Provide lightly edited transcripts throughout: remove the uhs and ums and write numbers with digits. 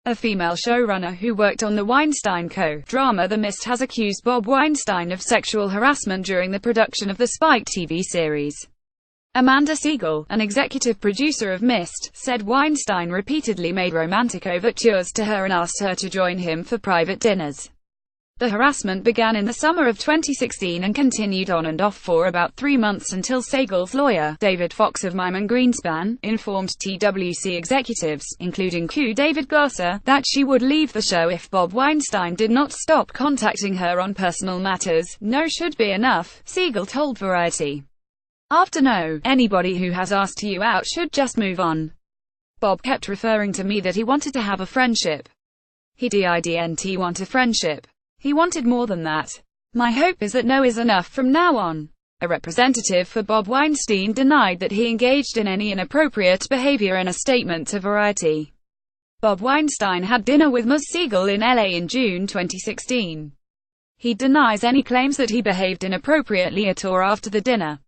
A female showrunner who worked on the Weinstein co-drama The Mist has accused Bob Weinstein of sexual harassment during the production of the Spike TV series. Amanda Siegel, an executive producer of Mist, said Weinstein repeatedly made romantic overtures to her and asked her to join him for private dinners. The harassment began in the summer of 2016 and continued on and off for about 3 months until Siegel's lawyer, David Fox of Mime & Greenspan, informed TWC executives, including Q David Glasser, that she would leave the show if Bob Weinstein did not stop contacting her on personal matters. "No should be enough," Siegel told Variety. "After no, anybody who has asked you out should just move on. Bob kept referring to me that he wanted to have a friendship. He didn't want a friendship. He wanted more than that. My hope is that no is enough from now on." A representative for Bob Weinstein denied that he engaged in any inappropriate behavior in a statement to Variety. Bob Weinstein had dinner with Ms. Siegel in LA in June 2016. He denies any claims that he behaved inappropriately at or after the dinner.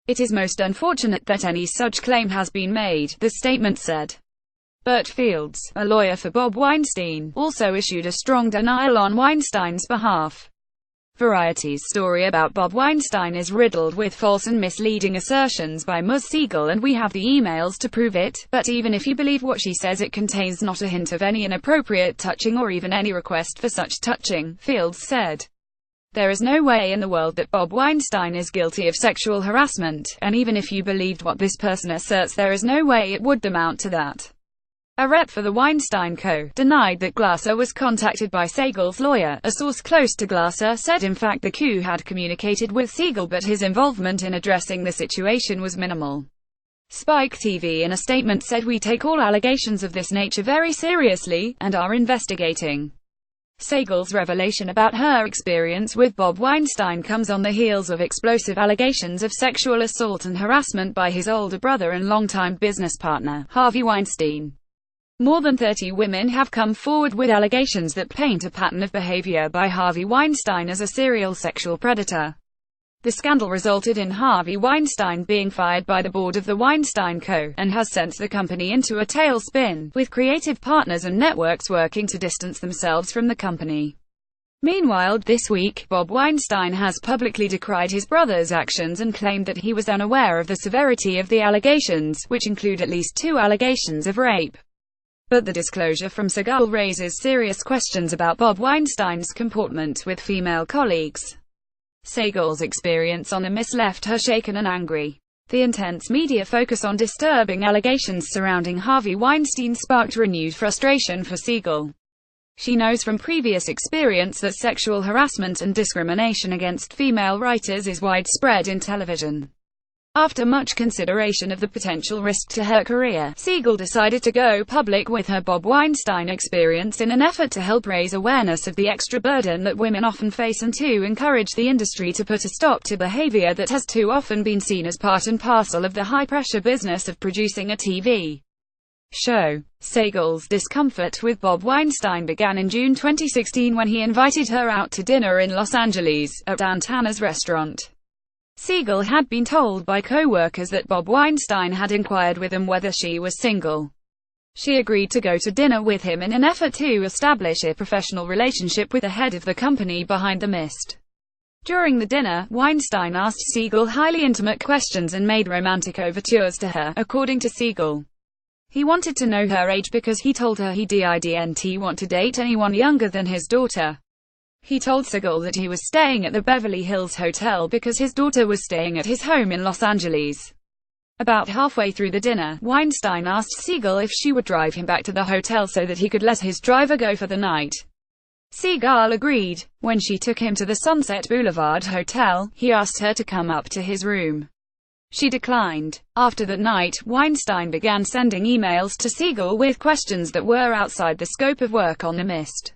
"It is most unfortunate that any such claim has been made," the statement said. Bert Fields, a lawyer for Bob Weinstein, also issued a strong denial on Weinstein's behalf. Variety's story about Bob Weinstein is riddled with false and misleading assertions by Ms. Siegel, and we have the emails to prove it, but even if you believe what she says, it contains not a hint of any inappropriate touching or even any request for such touching, Fields said. "There is no way in the world that Bob Weinstein is guilty of sexual harassment, and even if you believed what this person asserts, there is no way it would amount to that." A rep for the Weinstein Co. denied that Glasser was contacted by Siegel's lawyer. A source close to Glasser said in fact the Q had communicated with Siegel, but his involvement in addressing the situation was minimal. Spike TV in a statement said, "We take all allegations of this nature very seriously, and are investigating." Siegel's revelation about her experience with Bob Weinstein comes on the heels of explosive allegations of sexual assault and harassment by his older brother and longtime business partner, Harvey Weinstein. More than 30 women have come forward with allegations that paint a pattern of behavior by Harvey Weinstein as a serial sexual predator. The scandal resulted in Harvey Weinstein being fired by the board of the Weinstein Co., and has sent the company into a tailspin, with creative partners and networks working to distance themselves from the company. Meanwhile, this week, Bob Weinstein has publicly decried his brother's actions and claimed that he was unaware of the severity of the allegations, which include at least 2 allegations of rape. But the disclosure from Siegel raises serious questions about Bob Weinstein's comportment with female colleagues. Siegel's experience on The Mist left her shaken and angry. The intense media focus on disturbing allegations surrounding Harvey Weinstein sparked renewed frustration for Siegel. She knows from previous experience that sexual harassment and discrimination against female writers is widespread in television. After much consideration of the potential risk to her career, Siegel decided to go public with her Bob Weinstein experience in an effort to help raise awareness of the extra burden that women often face and to encourage the industry to put a stop to behavior that has too often been seen as part and parcel of the high-pressure business of producing a TV show. Siegel's discomfort with Bob Weinstein began in June 2016 when he invited her out to dinner in Los Angeles, at Dantana's restaurant. Siegel had been told by co-workers that Bob Weinstein had inquired with him whether she was single. She agreed to go to dinner with him in an effort to establish a professional relationship with the head of the company behind The Mist. During the dinner, Weinstein asked Siegel highly intimate questions and made romantic overtures to her, according to Siegel. He wanted to know her age because he told her he didn't want to date anyone younger than his daughter. He told Siegel that he was staying at the Beverly Hills Hotel because his daughter was staying at his home in Los Angeles. About halfway through the dinner, Weinstein asked Siegel if she would drive him back to the hotel so that he could let his driver go for the night. Siegel agreed. When she took him to the Sunset Boulevard Hotel, he asked her to come up to his room. She declined. After that night, Weinstein began sending emails to Siegel with questions that were outside the scope of work on The Mist.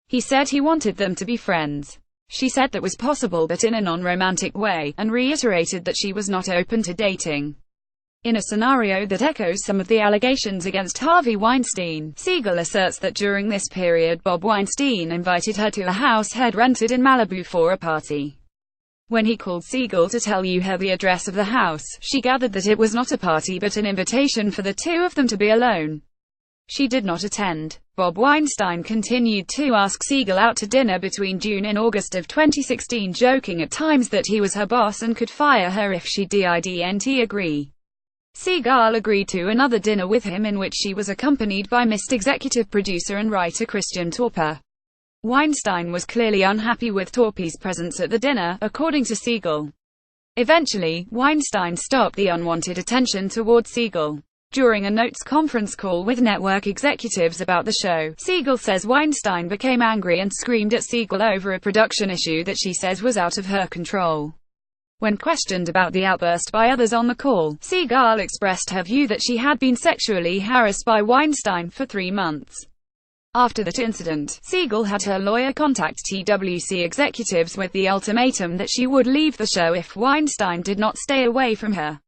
He said he wanted them to be friends. She said that was possible but in a non-romantic way, and reiterated that she was not open to dating. In a scenario that echoes some of the allegations against Harvey Weinstein, Siegel asserts that during this period Bob Weinstein invited her to a house he'd rented in Malibu for a party. When he called Siegel to tell her the address of the house, she gathered that it was not a party but an invitation for the two of them to be alone. She did not attend. Bob Weinstein continued to ask Siegel out to dinner between June and August of 2016, joking at times that he was her boss and could fire her if she didn't agree. Siegel agreed to another dinner with him in which she was accompanied by Mist executive producer and writer Christian Torpe. Weinstein was clearly unhappy with Torpe's presence at the dinner, according to Siegel. Eventually, Weinstein stopped the unwanted attention toward Siegel. During a notes conference call with network executives about the show, Siegel says Weinstein became angry and screamed at Siegel over a production issue that she says was out of her control. When questioned about the outburst by others on the call, Siegel expressed her view that she had been sexually harassed by Weinstein for 3 months. After that incident, Siegel had her lawyer contact TWC executives with the ultimatum that she would leave the show if Weinstein did not stay away from her.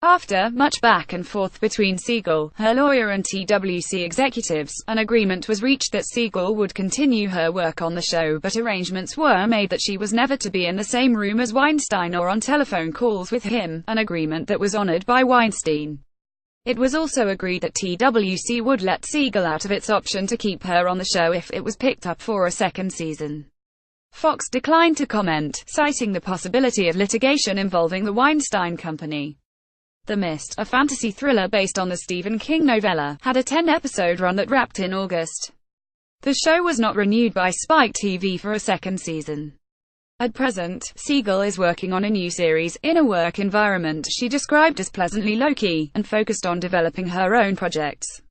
After much back and forth between Siegel, her lawyer and TWC executives, an agreement was reached that Siegel would continue her work on the show, but arrangements were made that she was never to be in the same room as Weinstein or on telephone calls with him, an agreement that was honored by Weinstein. It was also agreed that TWC would let Siegel out of its option to keep her on the show if it was picked up for a second season. Fox declined to comment, citing the possibility of litigation involving the Weinstein Company. The Mist, a fantasy thriller based on the Stephen King novella, had a 10-episode run that wrapped in August. The show was not renewed by Spike TV for a second season. At present, Siegel is working on a new series, in a work environment she described as pleasantly low-key, and focused on developing her own projects.